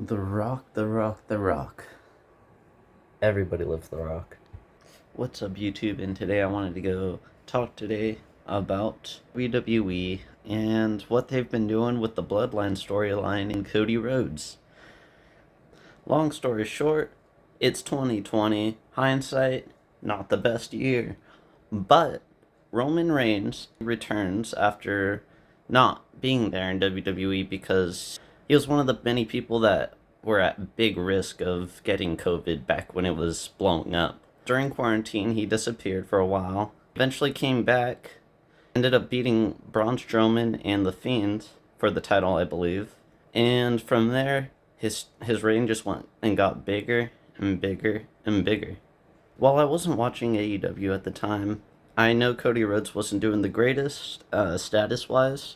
The Rock, The Rock, The Rock. Everybody loves The Rock. What's up, YouTube? And today I wanted to go talk today about WWE and what they've been doing with the Bloodline storyline in Cody Rhodes. Long story short, it's 2020. Hindsight, not the best year. But Roman Reigns returns after not being there in WWE because he was one of the many people that were at big risk of getting COVID back when it was blowing up. During quarantine, he disappeared for a while, eventually came back, ended up beating Braun Strowman and The Fiend for the title, I believe. And from there, his reign just went and got bigger and bigger and bigger. While I wasn't watching AEW at the time, I know Cody Rhodes wasn't doing the greatest status wise.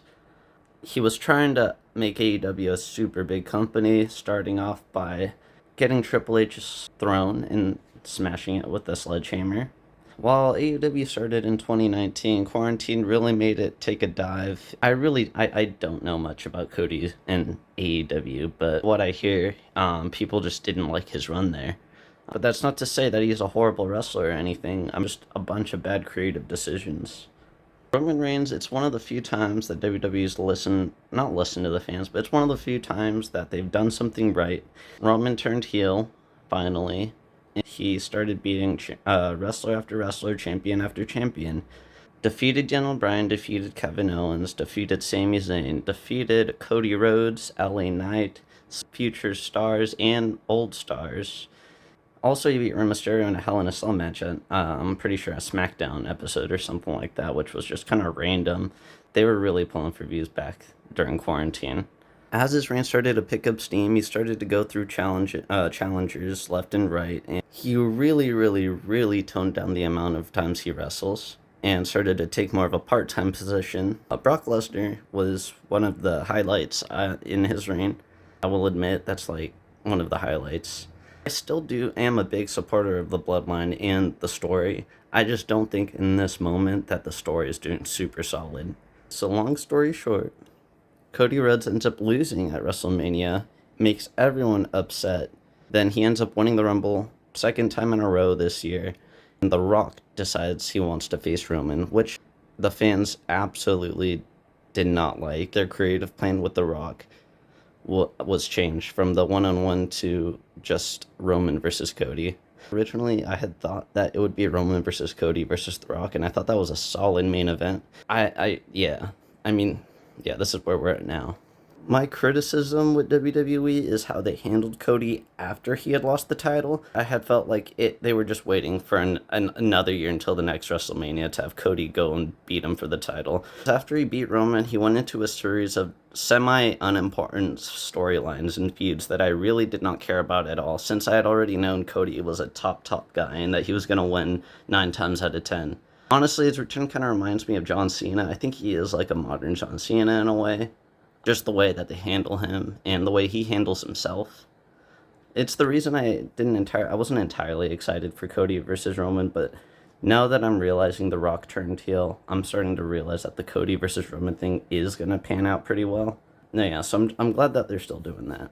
He was trying to make AEW a super big company, starting off by getting Triple H's throne and smashing it with a sledgehammer. While AEW started in 2019, quarantine really made it take a dive. I don't know much about Cody and AEW, but what I hear, people just didn't like his run there. But that's not to say that he's a horrible wrestler or anything. I'm just a bunch of bad creative decisions. Roman Reigns, it's one of the few times that WWE's not listened to the fans, but it's one of the few times that they've done something right. Roman turned heel, finally. He started beating wrestler after wrestler, champion after champion. Defeated Daniel Bryan, defeated Kevin Owens, defeated Sami Zayn, defeated Cody Rhodes, LA Knight, future stars, and old stars. Also, he beat Rey Mysterio in a Hell in a Cell match at, I'm pretty sure, a SmackDown episode or something like that, which was just kind of random. They were really pulling for views back during quarantine. As his reign started to pick up steam, he started to go through challengers left and right, and he really toned down the amount of times he wrestles and started to take more of a part-time position. Brock Lesnar was one of the highlights in his reign. I will admit that's like one of the highlights. I still am a big supporter of the Bloodline and the story. I just don't think in this moment that the story is doing super solid. So long story short, Cody Rhodes ends up losing at WrestleMania, makes everyone upset. Then he ends up winning the Rumble second time in a row this year. And The Rock decides he wants to face Roman, which the fans absolutely did not like. Their creative plan with The Rock was changed from the one-on-one to just Roman versus Cody. Originally, I had thought that it would be Roman versus Cody versus The Rock, and I thought that was a solid main event. Yeah. I mean, yeah, this is where we're at now. My criticism with WWE is how they handled Cody after he had lost the title. I had felt like they were just waiting for another year until the next WrestleMania to have Cody go and beat him for the title. After he beat Roman, he went into a series of semi-unimportant storylines and feuds that I really did not care about at all, since I had already known Cody was a top guy and that he was going to win 9 times out of 10. Honestly, his return kind of reminds me of John Cena. I think he is like a modern John Cena in a way, just the way that they handle him and the way he handles himself. It's the reason I wasn't entirely excited for Cody versus Roman, but now that I'm realizing The Rock turned heel, I'm starting to realize that the Cody versus Roman thing is gonna pan out pretty well. Yeah, so I'm glad that they're still doing that.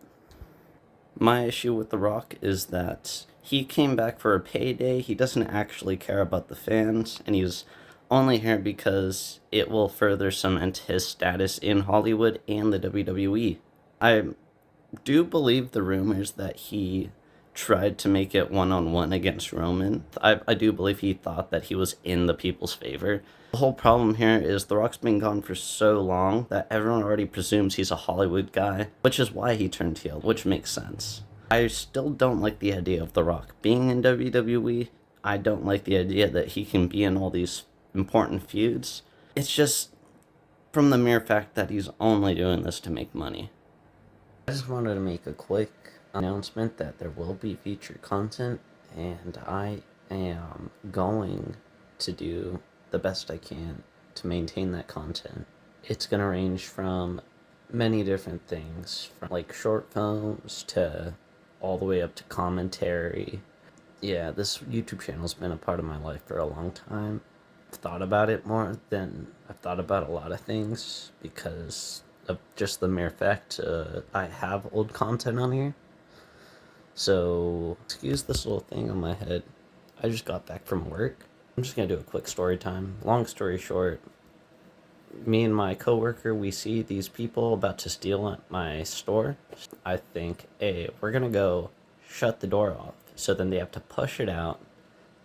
My issue with The Rock is that he came back for a payday. He doesn't actually care about the fans, and he's only here because it will further cement his status in Hollywood and the WWE. I do believe the rumors that he tried to make it one-on-one against Roman. I do believe he thought that he was in the people's favor. The whole problem here is The Rock's been gone for so long that everyone already presumes he's a Hollywood guy, which is why he turned heel, which makes sense. I still don't like the idea of The Rock being in WWE. I don't like the idea that he can be in all these important feuds. It's just from the mere fact that he's only doing this to make money. I just wanted to make a quick announcement that there will be future content, and I am going to do the best I can to maintain that content. It's going to range from many different things, from like short films to all the way up to commentary. Yeah, this YouTube channel's been a part of my life for a long time. I've thought about it more than I've thought about a lot of things because of just the mere fact I have old content on here. So, excuse this little thing on my head. I just got back from work. I'm just gonna do a quick story time. Long story short, me and my coworker, we see these people about to steal at my store. I think, hey, we're gonna go shut the door off. So then they have to push it out,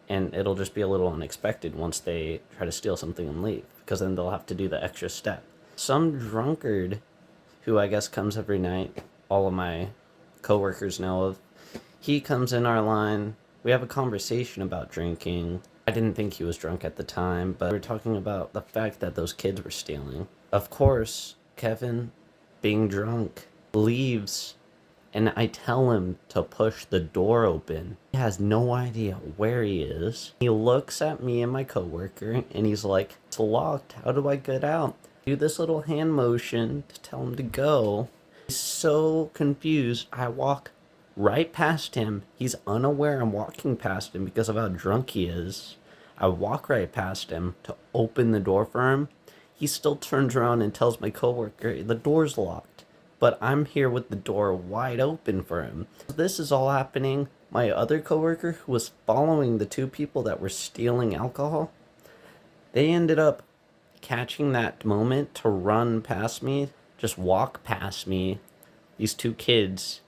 and it'll just be a little unexpected once they try to steal something and leave, because then they'll have to do the extra step. Some drunkard, who I guess comes every night, all of my coworkers know of, he comes in our line. We have a conversation about drinking. I didn't think he was drunk at the time, but we were talking about the fact that those kids were stealing. Of course, Kevin, being drunk, leaves, and I tell him to push the door open. He has no idea where he is. He looks at me and my coworker, and he's like, "It's locked. How do I get out?" Do this little hand motion to tell him to go. He's so confused. I walk right past him. He's unaware I'm walking past him because of how drunk he is. I walk right past him to open the door for him. He still turns around and tells my coworker the door's locked, but I'm here with the door wide open for him. This is all happening. My other coworker, who was following the two people that were stealing alcohol, they ended up catching that moment to run past me, just walk past me. These two kids,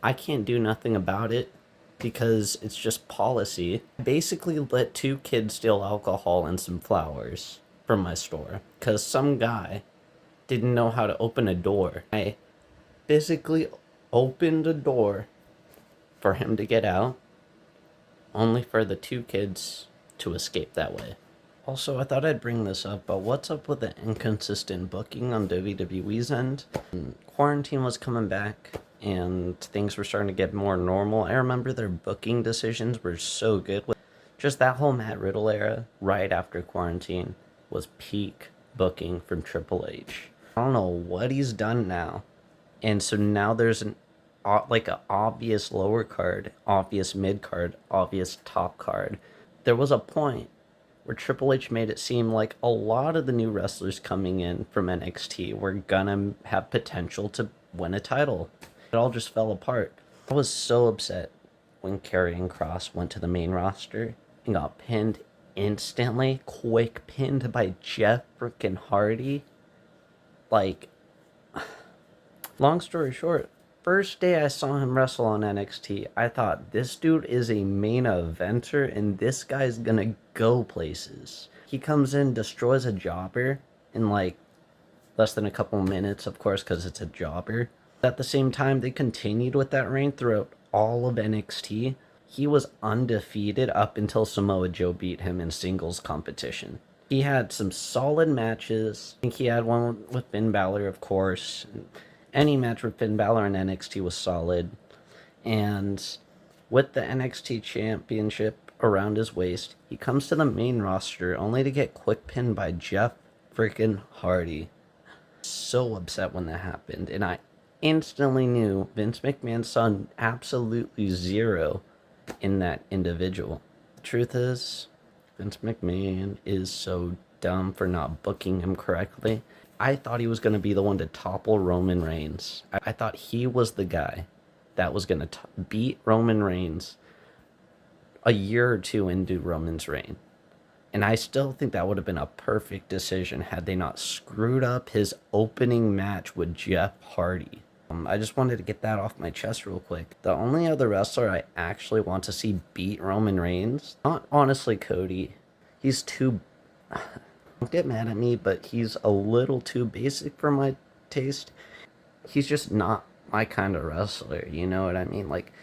I can't do nothing about it because it's just policy. I basically let two kids steal alcohol and some flowers from my store because some guy didn't know how to open a door. I physically opened a door for him to get out, only for the two kids to escape that way. Also, I thought I'd bring this up, but what's up with the inconsistent booking on WWE's end? Quarantine was coming back, and things were starting to get more normal. I remember their booking decisions were so good. Just that whole Matt Riddle era, right after quarantine, was peak booking from Triple H. I don't know what he's done now. And so now there's an obvious lower card, obvious mid card, obvious top card. There was a point where Triple H made it seem like a lot of the new wrestlers coming in from NXT were gonna have potential to win a title. It all just fell apart. I was so upset when Karrion Kross went to the main roster and got pinned instantly, quick pinned by Jeff freaking Hardy. Like, long story short, first day I saw him wrestle on NXT, I thought, this dude is a main eventer and this guy's gonna go places. He comes in, destroys a jobber in like less than a couple minutes, of course, because it's a jobber. At the same time, they continued with that reign throughout all of NXT. He was undefeated up until Samoa Joe beat him in singles competition. He had some solid matches. I think he had one with Finn Balor, of course. Any match with Finn Balor in NXT was solid. And with the NXT Championship around his waist, he comes to the main roster only to get quick pinned by Jeff freaking Hardy. So upset when that happened. And I instantly knew Vince McMahon saw absolutely zero in that individual. The truth is, Vince McMahon is so dumb for not booking him correctly. I thought he was going to be the one to topple Roman Reigns. I thought he was the guy that was going to beat Roman Reigns a year or two into Roman's reign. And I still think that would have been a perfect decision had they not screwed up his opening match with Jeff Hardy. I just wanted to get that off my chest real quick. The only other wrestler I actually want to see beat Roman Reigns, not honestly Cody. He's too... Don't get mad at me, but he's a little too basic for my taste. He's just not my kind of wrestler, you know what I mean? Like,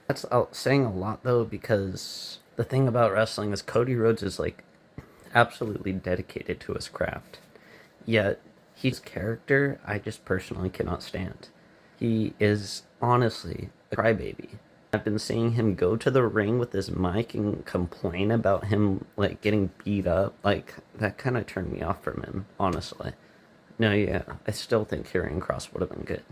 that's saying a lot, though, because the thing about wrestling is Cody Rhodes is, like, absolutely dedicated to his craft. Yet, his character, I just personally cannot stand. He is, honestly, a crybaby. I've been seeing him go to the ring with his mic and complain about him, like, getting beat up. Like, that kind of turned me off from him, honestly. No, yeah, I still think Karrion Kross would have been good.